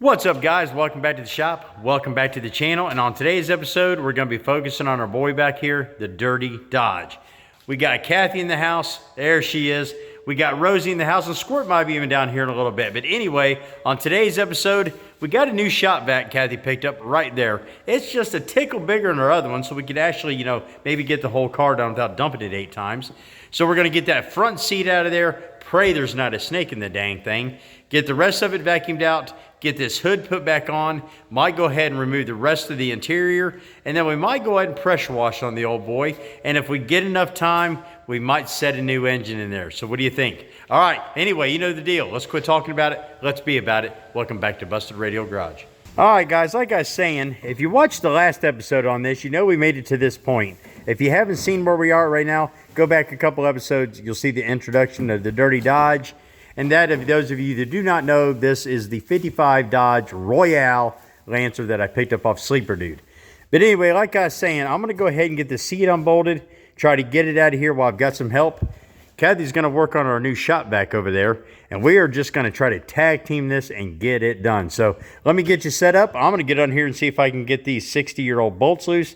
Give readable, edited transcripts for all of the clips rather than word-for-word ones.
What's up, guys? Welcome back to the shop. Welcome back to the channel. And on today's episode, we're going to be focusing on our boy back here, the Dirty Dodge. We got Kathy in the house. There she is. We got Rosie in the house, and Squirt might be even down here in a little bit. But anyway, on today's episode, we got a new shop vac Kathy picked up right there. It's just a tickle bigger than our other one, so we could actually, maybe get the whole car done without dumping it 8 times. So we're going to get that front seat out of there. Pray there's not a snake in the dang thing. Get the rest of it vacuumed out. Get this hood put back on. Might go ahead and remove the rest of the interior. And then we might go ahead and pressure wash on the old boy. And if we get enough time, we might set a new engine in there. So what do you think? All right. Anyway, you know the deal. Let's quit talking about it. Let's be about it. Welcome back to Busted Radial Garage. All right, guys. Like I was saying, if you watched the last episode on this, you know we made it to this point. If you haven't seen where we are right now, go back a couple episodes. You'll see the introduction of the Dirty Dodge. And that, if those of you that do not know, this is the 55 Dodge Royale Lancer that I picked up off Sleeper Dude. But anyway, like I was saying, I'm going to go ahead and get the seat unbolted, try to get it out of here while I've got some help. Kathy's going to work on our new shop vac over there, and we are just going to try to tag team this and get it done. So let me get you set up. I'm going to get on here and see if I can get these 60-year-old bolts loose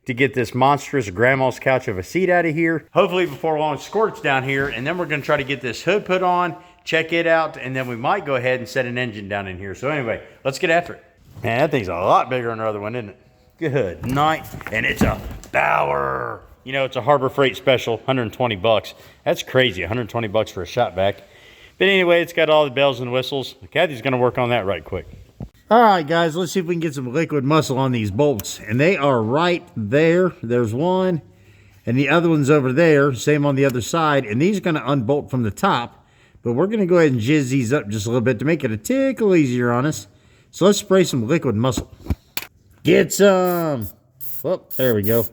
to get this monstrous grandma's couch of a seat out of here. Hopefully before long, Squirt's down here, and then we're going to try to get this hood put on, check it out, and then we might go ahead and set an engine down in here. So anyway, let's get after it. Man, that thing's a lot bigger than our other one, isn't it? Good night. And it's a Bauer. You know, it's a Harbor Freight special, 120 bucks. That's crazy, 120 bucks for a shop vac. But anyway, it's got all the bells and whistles. Kathy's going to work on that right quick. All right, guys, let's see if we can get some liquid muscle on these bolts. And they are right there. There's one. And the other one's over there. Same on the other side. And these are going to unbolt from the top. But we're going to go ahead and jizz these up just a little bit to make it a tickle easier on us. So let's spray some liquid muscle. Get some. Oh, there we go.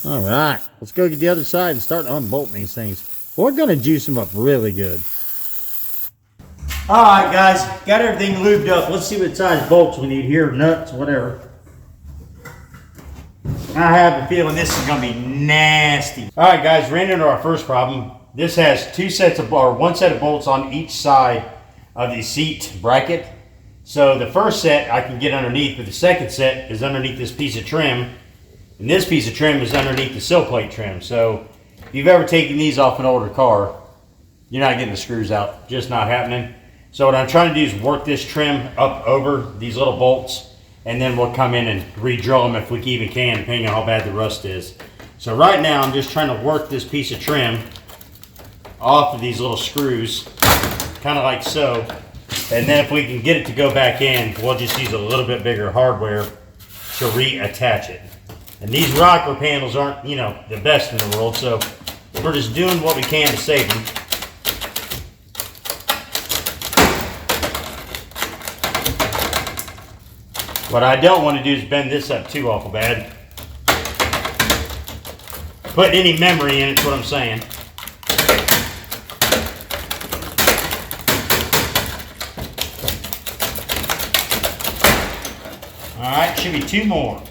All right. Let's go get the other side and start unbolting these things. We're going to juice them up really good. All right, guys. Got everything lubed up. Let's see what size bolts we need here. Nuts, whatever. I have a feeling this is going to be nasty. All right, guys, ran into our first problem. This has one set of bolts on each side of the seat bracket. So the first set I can get underneath, but the second set is underneath this piece of trim. And this piece of trim is underneath the sill plate trim. So if you've ever taken these off an older car, you're not getting the screws out. Just not happening. So what I'm trying to do is work this trim up over these little bolts, and then we'll come in and re-drill them if we even can, depending on how bad the rust is. So right now I'm just trying to work this piece of trim off of these little screws, kind of like so. And then if we can get it to go back in, we'll just use a little bit bigger hardware to reattach it. And these rocker panels aren't, the best in the world, so we're just doing what we can to save them. What I don't want to do is bend this up too awful bad. Put any memory in it's what I'm saying. Alright, should be 2 more.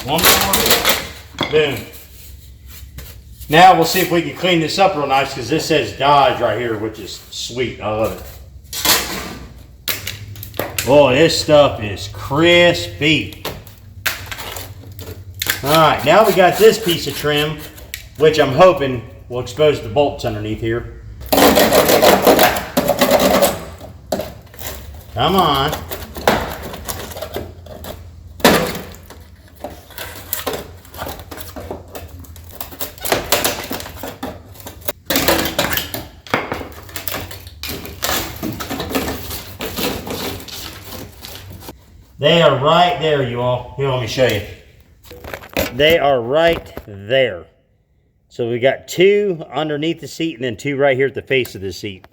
One more. Boom. Now we'll see if we can clean this up real nice, because this says Dodge right here, which is sweet. I love it. Boy, this stuff is crispy. Alright, now we got this piece of trim, which I'm hoping will expose the bolts underneath here. Come on. They are right there, you all. Here, let me show you. They are right there. So we got 2 underneath the seat and then 2 right here at the face of the seat.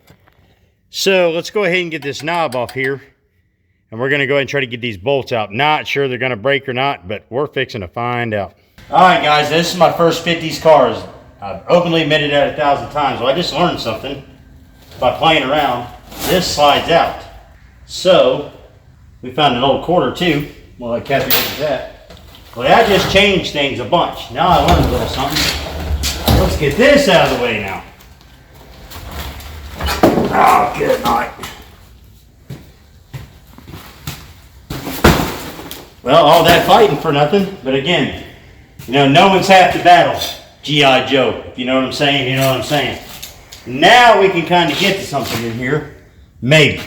So let's go ahead and get this knob off here. And we're going to go ahead and try to get these bolts out. Not sure they're going to break or not, but we're fixing to find out. All right, guys, this is my first 50s cars. I've openly admitted that 1,000 times. Well, I just learned something by playing around. This slides out. So we found an old quarter too. Well, I Kathy look at that. Well, that just changed things a bunch. Now I learned a little something. Let's get this out of the way now. Oh, good night. Well, all that fighting for nothing. But again, you know, no one's half the battle. G.I. Joe, if you know what I'm saying, you know what I'm saying. Now we can kind of get to something in here. Maybe.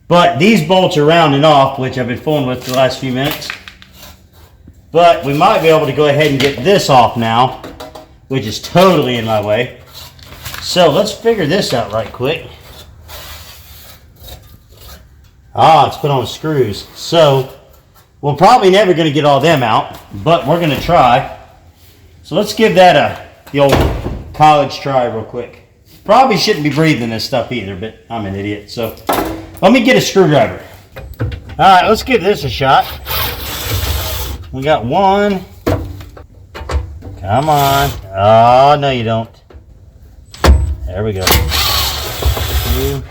But these bolts are rounding off, which I've been fooling with for the last few minutes. But we might be able to go ahead and get this off now, which is totally in my way. So let's figure this out right quick. Ah, it's put on screws. So we're probably never going to get all them out, but we're going to try. So let's give that the old college try real quick. Probably shouldn't be breathing this stuff either, but I'm an idiot. So let me get a screwdriver. All right, let's give this a shot. We got one. Come on. Oh, no you don't. There we go. Two.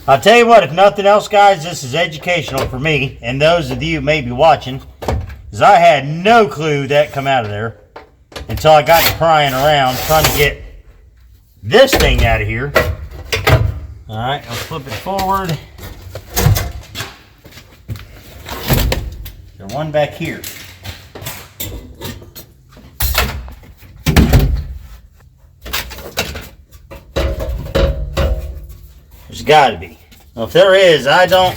I'll tell you what, if nothing else, guys, this is educational for me and those of you who may be watching, because I had no clue that come out of there until I got to prying around trying to get this thing out of here. All right, I'll flip it forward. There's one back here. There's got to be. Well, if there is, I don't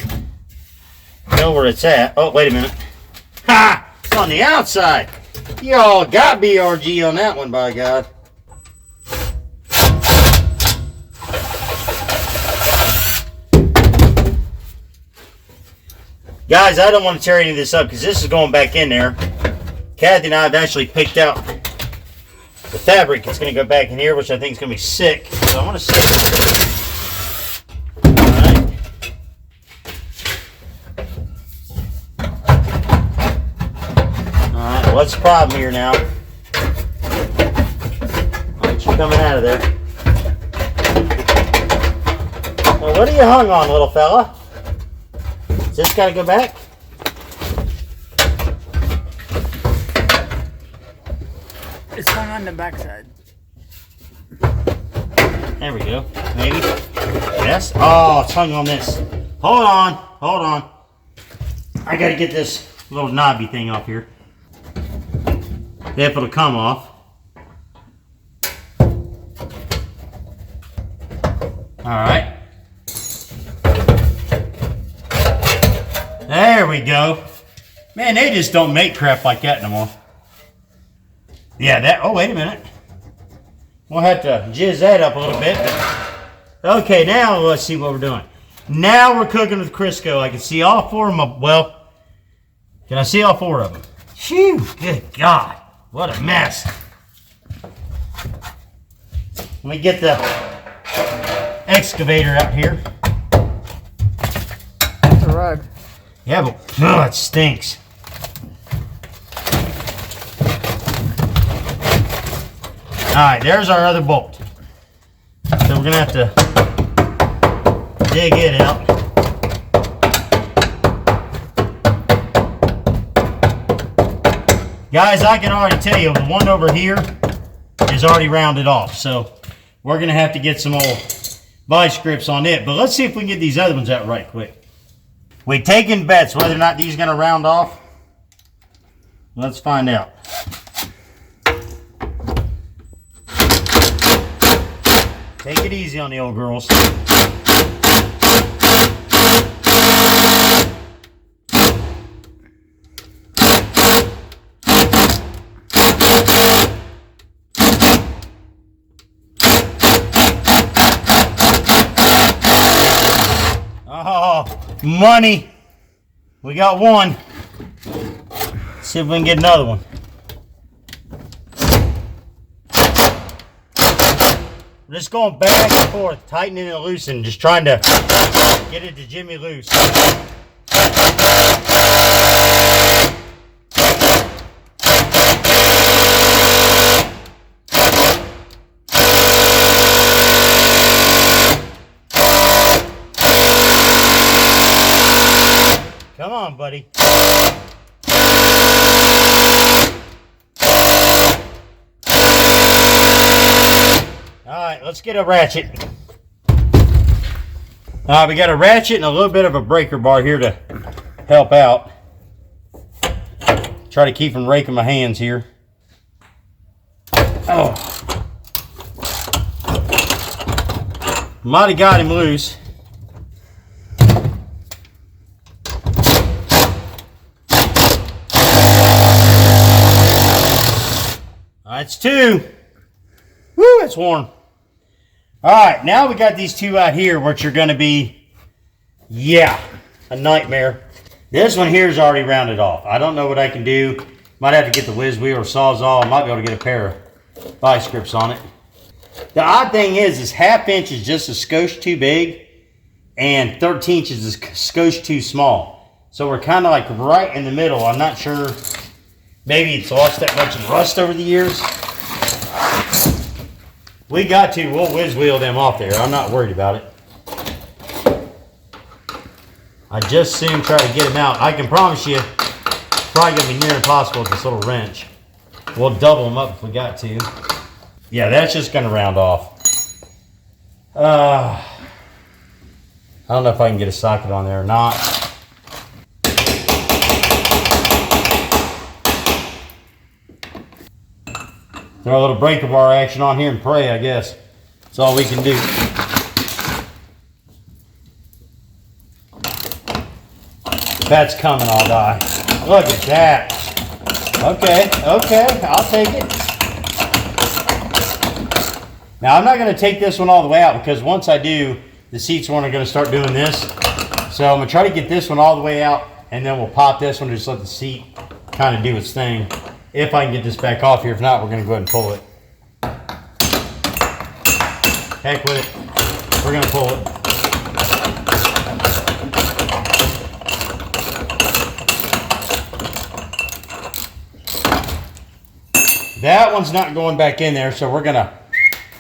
know where it's at. Oh, wait a minute. Ha! It's on the outside. Y'all got BRG on that one, by God. Guys, I don't want to tear any of this up because this is going back in there. Kathy and I have actually picked out the fabric. It's going to go back in here, which I think is going to be sick. So I want to see. What's the problem here now? Aren't you coming out of there? Well, what are you hung on, little fella? Does this got to go back? It's hung on the backside. There we go. Maybe. Yes. Oh, it's hung on this. Hold on. Hold on. I got to get this little knobby thing off here. If it'll come off. Alright. There we go. Man, they just don't make crap like that no more. Yeah, that. Oh, wait a minute. We'll have to jizz that up a little bit. Okay, now let's see what we're doing. Now we're cooking with Crisco. I can see all four of them. Well, can I see all four of them? Phew, good God. What a mess. Let me get the excavator out here. It's a rug. Yeah, but oh, it stinks. Alright, there's our other bolt. So we're going to have to dig it out. Guys, I can already tell you the one over here is already rounded off. So we're going to have to get some old vice grips on it. But let's see if we can get these other ones out right quick. We're taking bets whether or not these are going to round off. Let's find out. Take it easy on the old girls. Oh, money. We got one. Let's see if we can get another one. We're just going back and forth, tightening and loosening, just trying to get it to jimmy loose. Come on, buddy. right, let's get a ratchet. We got a ratchet and a little bit of a breaker bar here to help out. Try to keep from raking my hands here. Oh. Might have got him loose. That's two. Woo, it's warm. All right, now we got these two out here, which are going to be, yeah, a nightmare. This one here is already rounded off. I don't know what I can do. Might have to get the whiz wheel or Sawzall. I might be able to get a pair of vice grips on it. The odd thing is 1/2 inch is just a skosh too big, and 13 inches is a skosh too small. So we're kind of like right in the middle. I'm not sure. Maybe it's lost that much in rust over the years. We'll whiz wheel them off there. I'm not worried about it. I just soon try to get them out. I can promise you, it's probably going to be near impossible with this little wrench. We'll double them up if we got to. Yeah, that's just going to round off. I don't know if I can get a socket on there or not. Throw a little breaker bar action on here and pray, I guess. That's all we can do. If that's coming, I'll die. Look at that. Okay, I'll take it. Now, I'm not going to take this one all the way out because once I do, the seats one are going to start doing this. So I'm going to try to get this one all the way out, and then we'll pop this one and just let the seat kind of do its thing. If I can get this back off here. If not, we're going to go ahead and pull it. Heck with it. We're going to pull it. That one's not going back in there, so we're going to,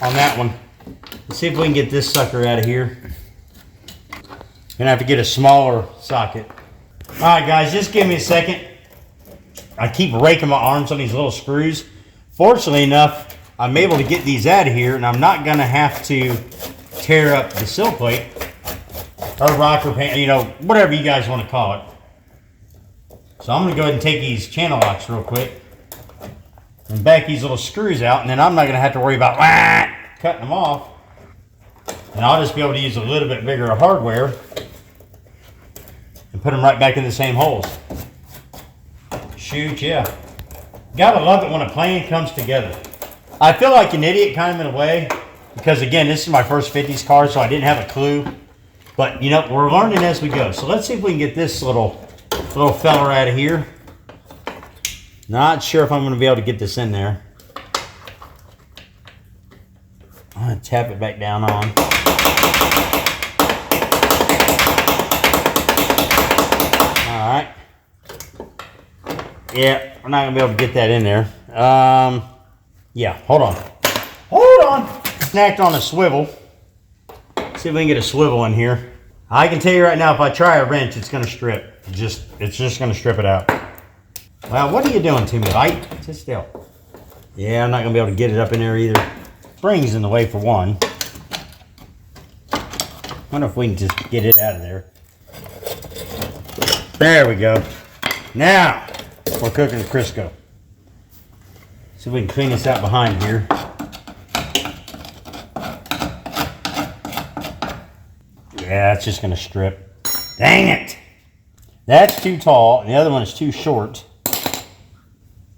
on that one, let's see if we can get this sucker out of here. Going to have to get a smaller socket. All right, guys, just give me a second. I keep raking my arms on these little screws. Fortunately enough, I'm able to get these out of here, and I'm not going to have to tear up the sill plate or rocker pan, you know, whatever you guys want to call it. So I'm going to go ahead and take these channel locks real quick and back these little screws out, and then I'm not going to have to worry about cutting them off. And I'll just be able to use a little bit bigger hardware and put them right back in the same holes. Shoot, yeah. Gotta love it when a plan comes together. I feel like an idiot kind of in a way, because again, this is my first 50s car, so I didn't have a clue. But you know, we're learning as we go. So let's see if we can get this little feller out of here. Not sure if I'm going to be able to get this in there. I'm going to tap it back down on. Alright. Yeah, we're not going to be able to get that in there. Yeah, hold on. Hold on! Snacked on a swivel. See if we can get a swivel in here. I can tell you right now, if I try a wrench, it's going to strip. It's just going to strip it out. Well, what are you doing to me, light? Sit still. Yeah, I'm not going to be able to get it up in there either. Spring's in the way for one. Wonder if we can just get it out of there. There we go. Now, we're cooking the Crisco. See if we can clean this out behind here. Yeah, it's just going to strip. Dang it! That's too tall, and the other one is too short.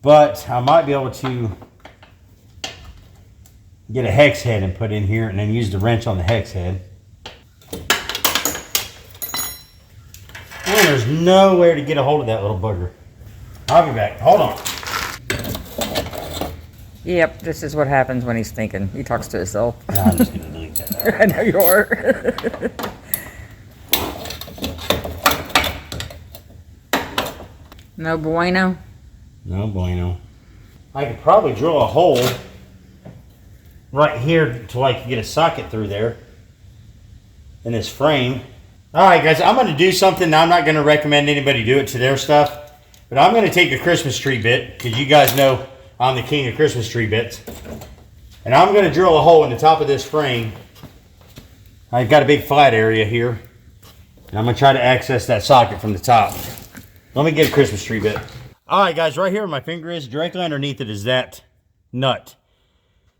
But I might be able to get a hex head and put in here and then use the wrench on the hex head. And there's nowhere to get a hold of that little bugger. I'll be back. Hold on. Yep, this is what happens when he's thinking. He talks to himself. No, I'm just going to delete that. I know you are. No bueno? No bueno. I could probably drill a hole right here till I can get a socket through there in this frame. Alright guys, I'm going to do something. Now, I'm not going to recommend anybody do it to their stuff, but I'm going to take a Christmas tree bit, because you guys know I'm the king of Christmas tree bits. And I'm going to drill a hole in the top of this frame. I've got a big flat area here. And I'm going to try to access that socket from the top. Let me get a Christmas tree bit. Alright guys, right here where my finger is, directly underneath it is that nut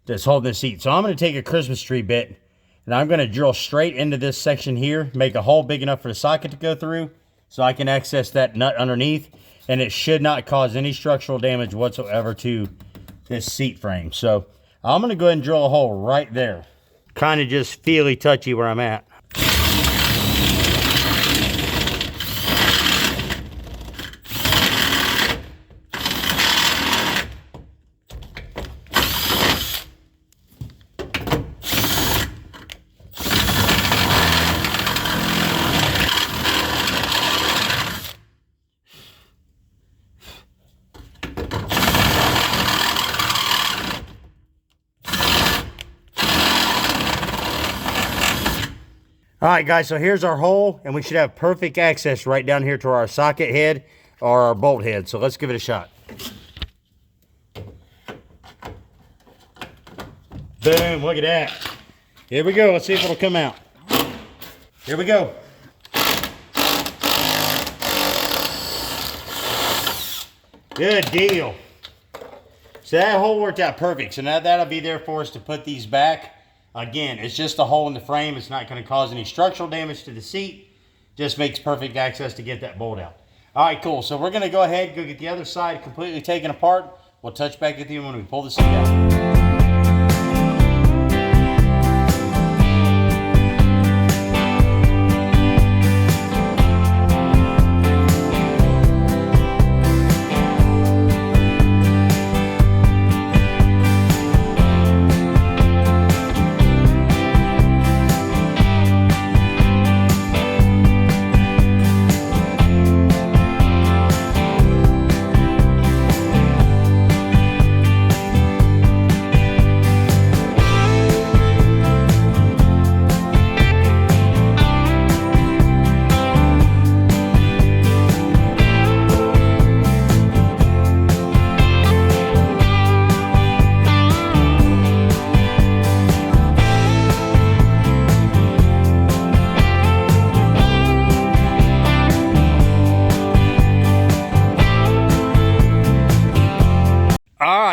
that's holding the seat. So I'm going to take a Christmas tree bit and I'm going to drill straight into this section here, make a hole big enough for the socket to go through so I can access that nut underneath, and it should not cause any structural damage whatsoever to this seat frame. So I'm going to go ahead and drill a hole right there. Kind of just feely touchy where I'm at. All right, guys, so here's our hole, and we should have perfect access right down here to our socket head or our bolt head. So let's give it a shot. Boom, look at that. Here we go. Let's see if it'll come out. Here we go. Good deal. So that hole worked out perfect. So now that'll be there for us to put these back. Again, it's just a hole in the frame. It's not going to cause any structural damage to the seat. Just makes perfect access to get that bolt out. All right, cool. So we're going to go ahead and go get the other side completely taken apart. We'll touch back with you when we pull the seat out.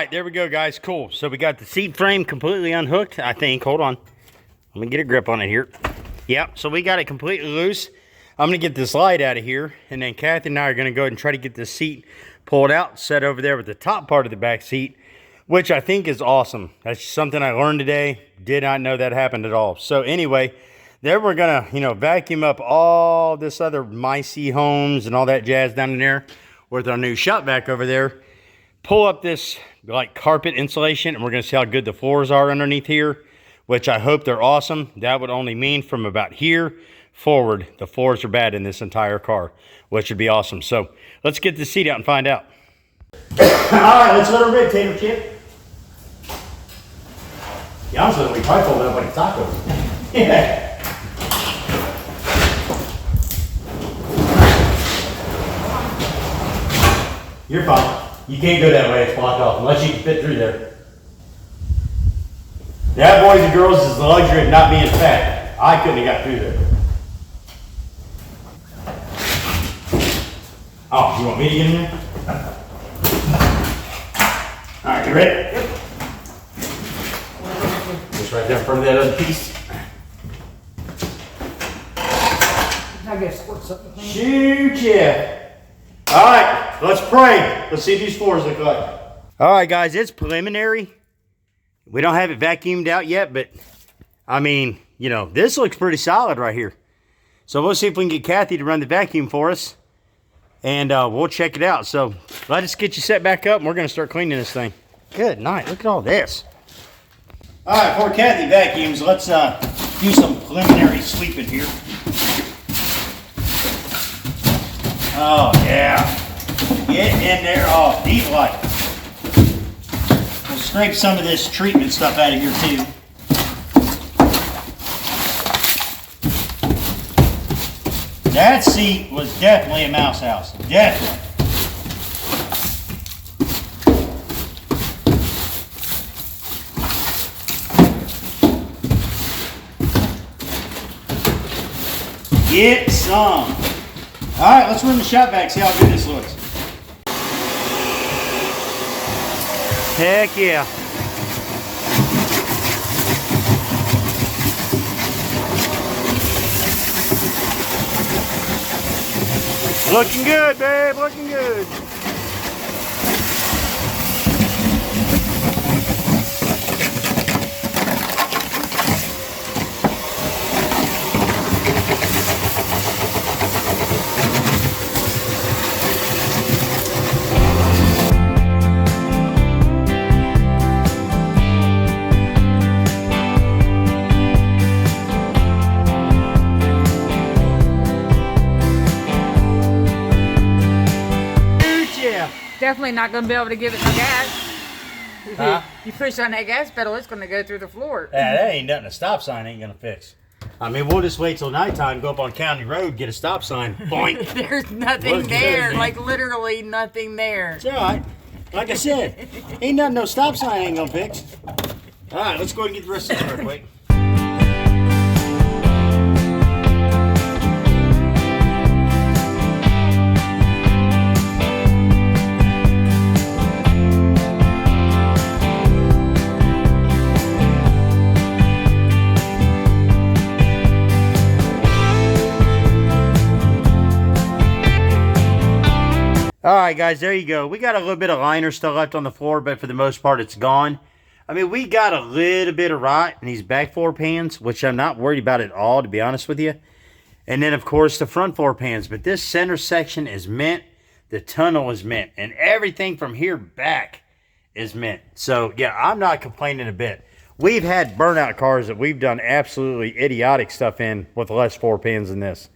There we go, guys. Cool. So we got the seat frame completely unhooked, I think. Hold on. Let me get a grip on it here. Yep. So we got it completely loose. I'm going to get this light out of here, and then Kathy and I are going to go ahead and try to get this seat pulled out, set over there with the top part of the back seat, which I think is awesome. That's something I learned today. Did not know that happened at all. So anyway, there we're going to, vacuum up all this other micey homes and all that jazz down in there with our new shop vac over there. Pull up this like carpet insulation, and we're going to see how good the floors are underneath here, which I hope they're awesome. That would only mean from about here forward, the floors are bad in this entire car, which would be awesome. So let's get the seat out and find out. All right, let's let her rip, Tater Chip. Yeah, honestly, we probably fold it up like a taco. Yeah. You're fine. You can't go that way, it's blocked off, unless you can fit through there. That, boys and girls, is the luxury of not being fat. I couldn't have got through there. Oh, you want me to get in there? All right, you ready? Yep. Just right there in front of that other piece. I guess squirt something. Shoot, yeah. All right, let's pray. Let's see what these floors look like. All right, guys, it's preliminary. We don't have it vacuumed out yet, but I mean, this looks pretty solid right here. So we'll see if we can get Kathy to run the vacuum for us, and we'll check it out. So let us get you set back up, and we're going to start cleaning this thing. Good night. Look at all this. All right, before Kathy vacuums, let's do some preliminary sweeping here. Oh, yeah. Get in there. Oh, deep light. We'll scrape some of this treatment stuff out of here, too. That seat was definitely a mouse house. Definitely. Get some. All right, let's run the shop back, see how good this looks. Heck yeah. Looking good, babe, looking good. Definitely not going to be able to give it no gas. Huh? You push on that gas pedal, it's going to go through the floor. Yeah, that ain't nothing a stop sign ain't going to fix. I mean, we'll just wait till nighttime, go up on County Road, get a stop sign, boink. There's nothing there, like literally nothing there. It's all right. Like I said, ain't nothing no stop sign ain't going to fix. All right, let's go ahead and get the rest of this real quick. All right, guys, there you go. We got a little bit of liner still left on the floor, but for the most part, it's gone. I mean, we got a little bit of rot in these back floor pans, which I'm not worried about at all, to be honest with you. And then, of course, the front floor pans. But this center section is mint. The tunnel is mint. And everything from here back is mint. So, yeah, I'm not complaining a bit. We've had burnout cars that we've done absolutely idiotic stuff in with less floor pans than this.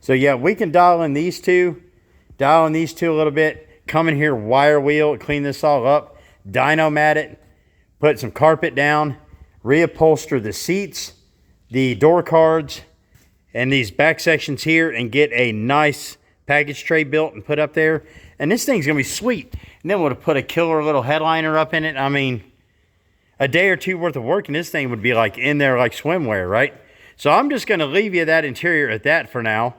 So, yeah, we can dial in these two. Dial in these two a little bit, come in here, wire wheel, clean this all up, dyno mat it, put some carpet down, reupholster the seats, the door cards, and these back sections here, and get a nice package tray built and put up there. And this thing's gonna be sweet. And then we'll put a killer little headliner up in it. I mean, a day or two worth of work and this thing would be like in there like swimwear, right? So I'm just gonna leave you that interior at that for now.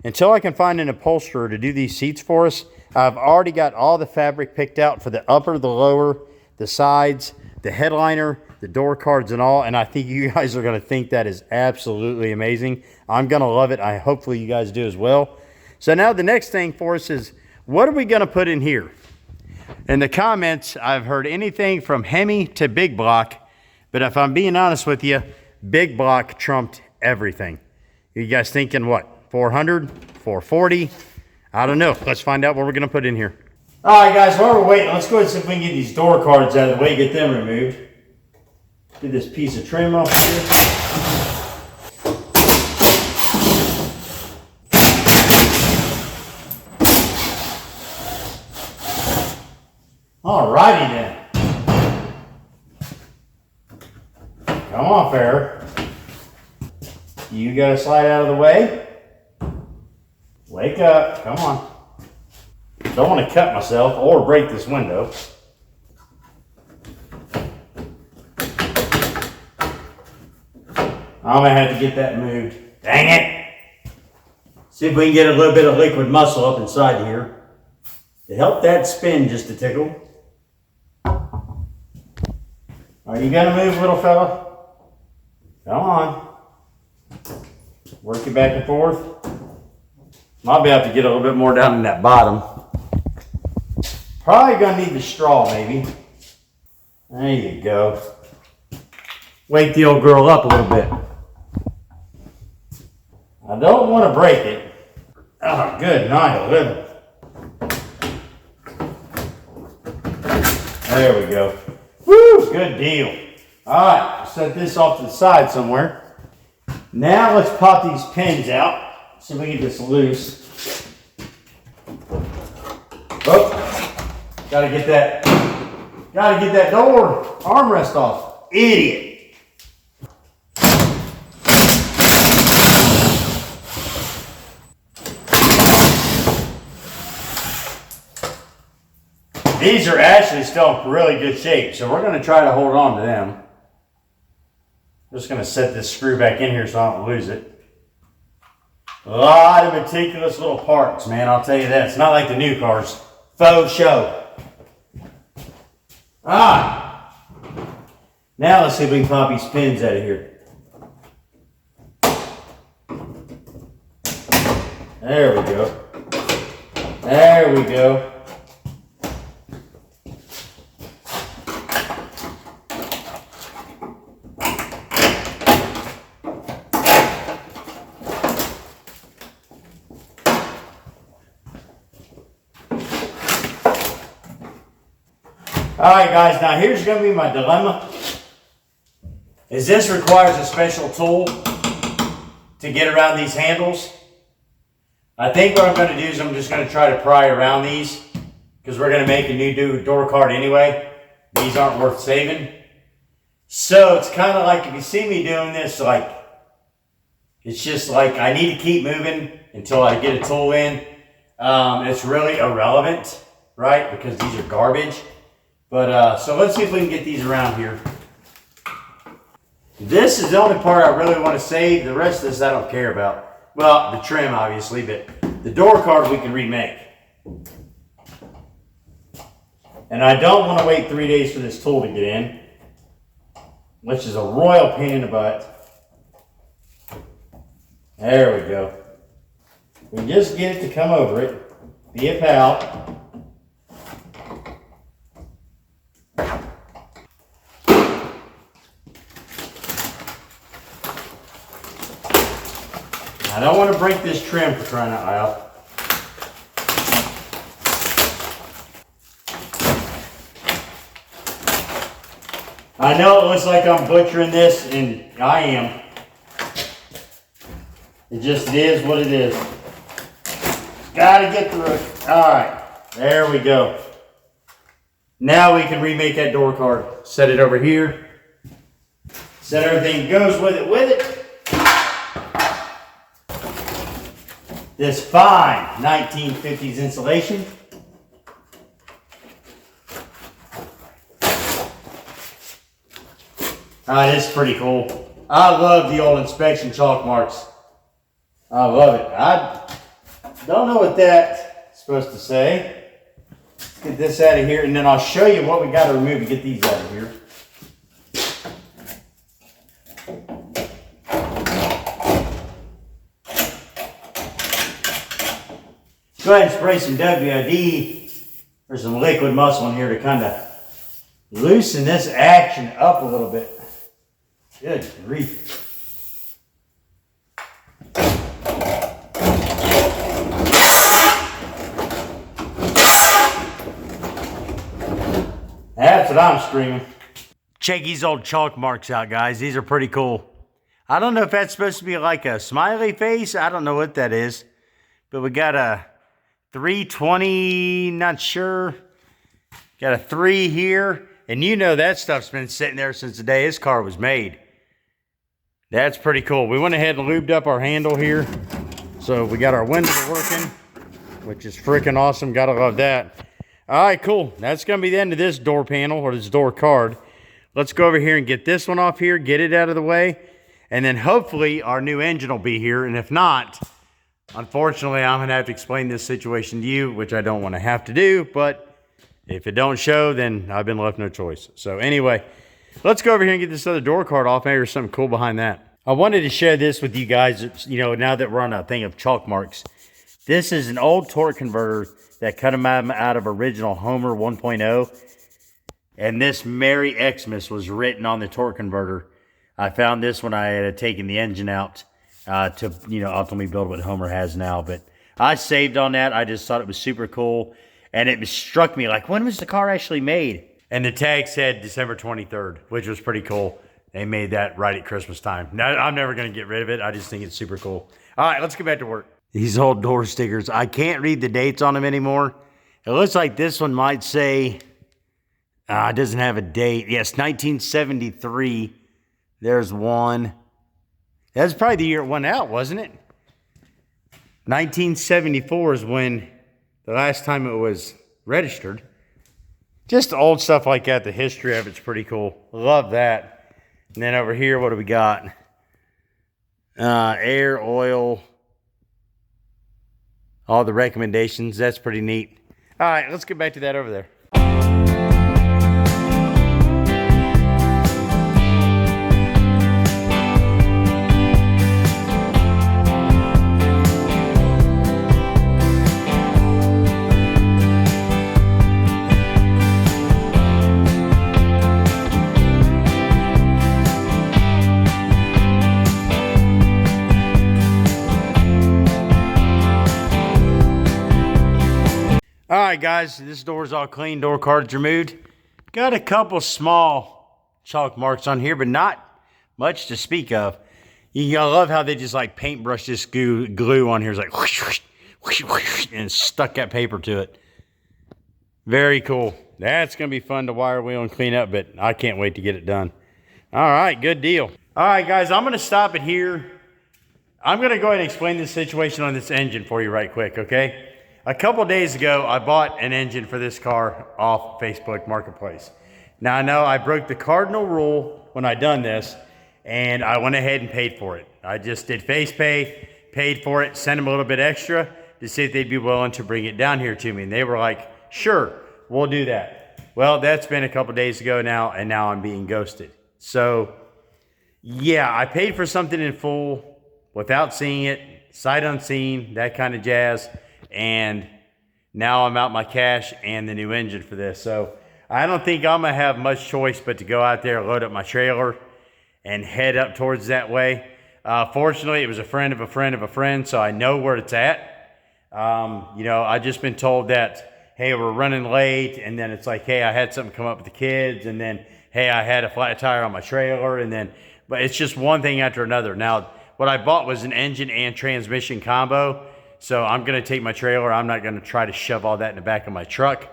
Until I can find an upholsterer to do these seats for us. I've already got all the fabric picked out for the upper, the lower, the sides, the headliner, the door cards and all. And I think you guys are going to think that is absolutely amazing. I'm going to love it. Hopefully you guys do as well. So now the next thing for us is, what are we going to put in here? In the comments, I've heard anything from Hemi to Big Block. But if I'm being honest with you, Big Block trumped everything. You guys thinking what? 400, 440, I don't know. Let's find out what we're gonna put in here. All right, guys, while we're waiting, let's go ahead and see if we can get these door cards out of the way, get them removed. Get this piece of trim off here. All righty then. Come on, Farrah. You gotta slide out of the way. Wake up, come on. Don't want to cut myself or break this window. I'm gonna have to get that moved. Dang it! See if we can get a little bit of liquid muscle up inside here to help that spin just a tickle. Are you gonna move, little fella? Come on. Work it back and forth. I'll be able to get a little bit more down in that bottom. Probably gonna need the straw, maybe. There you go. Wake the old girl up a little bit. I don't want to break it. Oh, good night, living. There we go. Woo, good deal. All right, set this off to the side somewhere. Now let's pop these pins out. See if we can get this loose. Oh, gotta get that door armrest off. Idiot. These are actually still in really good shape, so we're gonna try to hold on to them. Just gonna set this screw back in here so I don't lose it. A lot of meticulous little parts, man, I'll tell you that. It's not like the new cars. Faux show. Ah! Now let's see if we can pop these pins out of here. There we go. There we go. Alright guys, now here's going to be my dilemma. Is this requires a special tool to get around these handles. I think what I'm going to do is I'm just going to try to pry around these because we're going to make a new door card anyway. These aren't worth saving. So it's kind of like if you see me doing this, like it's just like I need to keep moving until I get a tool in. It's really irrelevant, right? Because these are garbage. But so let's see if we can get these around here. This is the only part I really want to save. The rest of this I don't care about. Well, the trim obviously, but the door card we can remake. And I don't want to wait 3 days for this tool to get in, which is a royal pain in the butt. There we go. We just get it to come over it. Be a pal. I don't want to break this trim for crying out loud. I know it looks like I'm butchering this, and I am. It just is what it is. Gotta get through it. Alright, there we go. Now we can remake that door card. Set it over here. Set everything goes with it. This fine 1950s insulation. This is pretty cool. I love the old inspection chalk marks. I love it. I don't know what that's supposed to say. Let's get this out of here, and then I'll show you what we got to remove to get these out of here. Go ahead and spray some WD or some liquid muscle in here to kind of loosen this action up a little bit. Good grief. That's what I'm screaming. Check these old chalk marks out, guys. These are pretty cool. I don't know if that's supposed to be like a smiley face. I don't know what that is. But we got a 320, not sure. Got a 3 here. And you know that stuff's been sitting there since the day this car was made. That's pretty cool. We went ahead and lubed up our handle here. So we got our windows working, which is freaking awesome. Gotta love that. All right, cool. That's gonna be the end of this door panel or this door card. Let's go over here and get this one off here, get it out of the way. And then hopefully our new engine will be here. And if not, unfortunately, I'm going to have to explain this situation to you, which I don't want to have to do, but if it don't show, then I've been left no choice. So anyway, let's go over here and get this other door card off. Maybe there's something cool behind that. I wanted to share this with you guys, you know, now that we're on a thing of chalk marks. This is an old torque converter that cut them out of original Homer 1.0. And this Merry Xmas was written on the torque converter. I found this when I had taken the engine out. To, you know, ultimately build what Homer has now. But I saved on that. I just thought it was super cool. And it struck me like, when was the car actually made? And the tag said December 23rd, which was pretty cool. They made that right at Christmas time. Now, I'm never going to get rid of it. I just think it's super cool. All right, let's get back to work. These old door stickers. I can't read the dates on them anymore. It looks like this one might say, it doesn't have a date. Yes, 1973. There's one. That's probably the year it went out, wasn't it? 1974 is when the last time it was registered. Just old stuff like that. The history of it's pretty cool. Love that. And then over here, what do we got? Air, oil, all the recommendations. That's pretty neat. All right, let's get back to that over there. All right, guys, this door's all clean. Door cards removed. Got a couple small chalk marks on here, but not much to speak of. I love how they just like paintbrush this glue on here. It's like whoosh, whoosh, whoosh, whoosh, and stuck that paper to it. Very cool. That's going to be fun to wire wheel and clean up, but I can't wait to get it done. All right, good deal. All right, guys, I'm going to stop it here. I'm going to go ahead and explain the situation on this engine for you right quick, okay? A couple days ago, I bought an engine for this car off Facebook Marketplace. Now, I know I broke the cardinal rule when I done this, and I went ahead and paid for it. I just did face pay, paid for it, sent them a little bit extra to see if they'd be willing to bring it down here to me. And they were like, sure, we'll do that. Well, that's been a couple days ago now, and now I'm being ghosted. So, yeah, I paid for something in full without seeing it, sight unseen, that kind of jazz. And now I'm out my cash and the new engine for this. So I don't think I'm going to have much choice but to go out there, load up my trailer, and head up towards that way. Fortunately, it was a friend of a friend of a friend, so I know where it's at. You know, I just been told that, hey, we're running late, and then it's like, hey, I had something come up with the kids, and then, hey, I had a flat tire on my trailer, and then, but it's just one thing after another. Now, what I bought was an engine and transmission combo. So I'm going to take my trailer. I'm not going to try to shove all that in the back of my truck.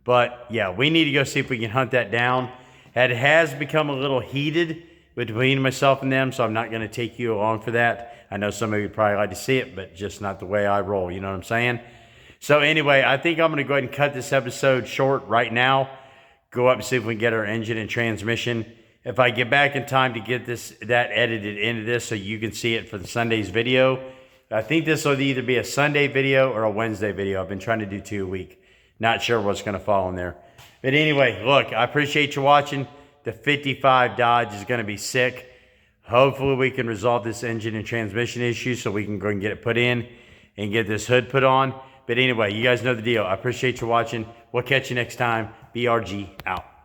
But yeah, we need to go see if we can hunt that down. It has become a little heated between myself and them, so I'm not going to take you along for that. I know some of you would probably like to see it, but just not the way I roll. You know what I'm saying? So anyway, I think I'm going to go ahead and cut this episode short right now. Go up and see if we can get our engine and transmission. If I get back in time to get that edited into this so you can see it for the Sunday's video, I think this will either be a Sunday video or a Wednesday video. I've been trying to do 2 a week. Not sure what's going to fall in there. But anyway, look, I appreciate you watching. The 55 Dodge is going to be sick. Hopefully we can resolve this engine and transmission issue so we can go and get it put in and get this hood put on. But anyway, you guys know the deal. I appreciate you watching. We'll catch you next time. BRG out.